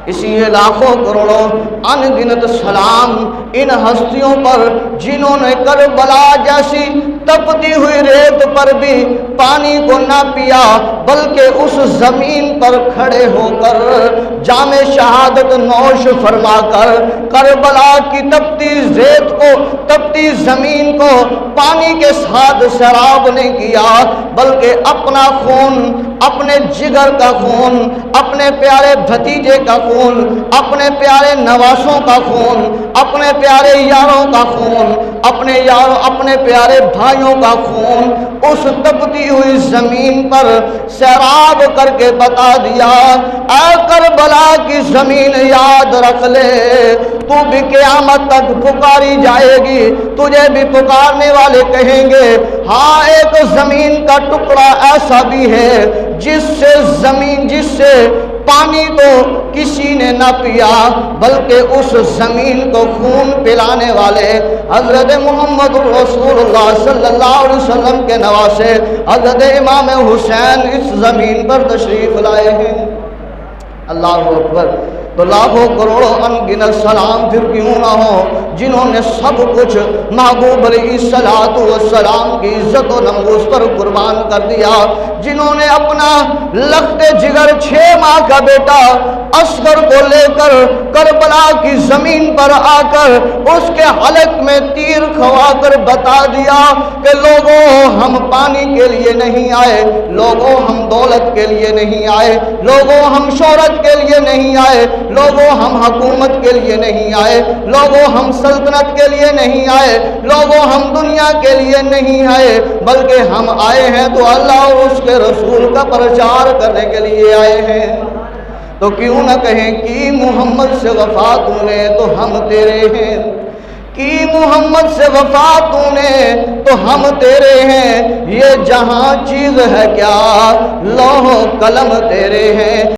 اسی لیے لاکھوں کروڑوں ان گنت سلام ان ہستیوں پر جنہوں نے کربلا جیسی تپتی ہوئی ریت پر بھی پانی کو نہ پیا، بلکہ اس زمین پر کھڑے ہو کر جام شہادت نوش فرما کر کربلا کی تپتی ریت کو، تپتی زمین کو پانی کے ساتھ سیراب نہیں کیا، بلکہ اپنا خون، اپنے جگر کا خون، اپنے پیارے بھتیجے کا خون، اپنے پیارے نواسوں کا خون، اپنے پیارے یاروں کا خون، اپنے پیارے بھائیوں کا خون اس تپتی ہوئی زمین پر سیراب کر کے بتا دیا، اے کربلا کی زمین یاد رکھ لے، تو بھی قیامت تک پکاری جائے گی، تجھے بھی پکارنے والے کہیں گے ہاں ایک زمین کا ٹکڑا ایسا بھی ہے جس سے پانی تو کسی نے نہ پیا، بلکہ اس زمین کو خون پلانے والے حضرت محمد رسول اللہ صلی اللہ علیہ وسلم کے نواسے حضرت امام حسین اس زمین پر تشریف لائے ہیں۔ اللہ اکبر۔ تو لاکھوں کروڑوں ان گنت سلام پھر کیوں نہ ہو جنہوں نے سب کچھ محبوب علیہ الصلوۃ والسلام کی عزت و نموز پر قربان کر دیا، جنہوں نے اپنا لخت جگر 6 ماہ کا بیٹا اصغر کو لے کر کربلا کی زمین پر آ کر اس کے حلق میں تیر کھوا کر بتا دیا کہ لوگوں ہم پانی کے لیے نہیں آئے، لوگوں ہم دولت کے لیے نہیں آئے، لوگوں ہم شہرت کے لیے نہیں آئے، لوگوں ہم حکومت کے لیے نہیں آئے، لوگوں ہم سلطنت کے لیے نہیں آئے، لوگوں ہم دنیا کے لیے نہیں آئے، بلکہ ہم آئے ہیں تو اللہ اور اس کے رسول کا پرچار کرنے کے لیے آئے ہیں۔ تو کیوں نہ کہیں کہ محمد سے وفا تو نے تو ہم تیرے ہیں، کہ محمد سے وفا تو نے تو ہم تیرے ہیں، یہ جہاں چیز ہے کیا لوح قلم تیرے ہیں۔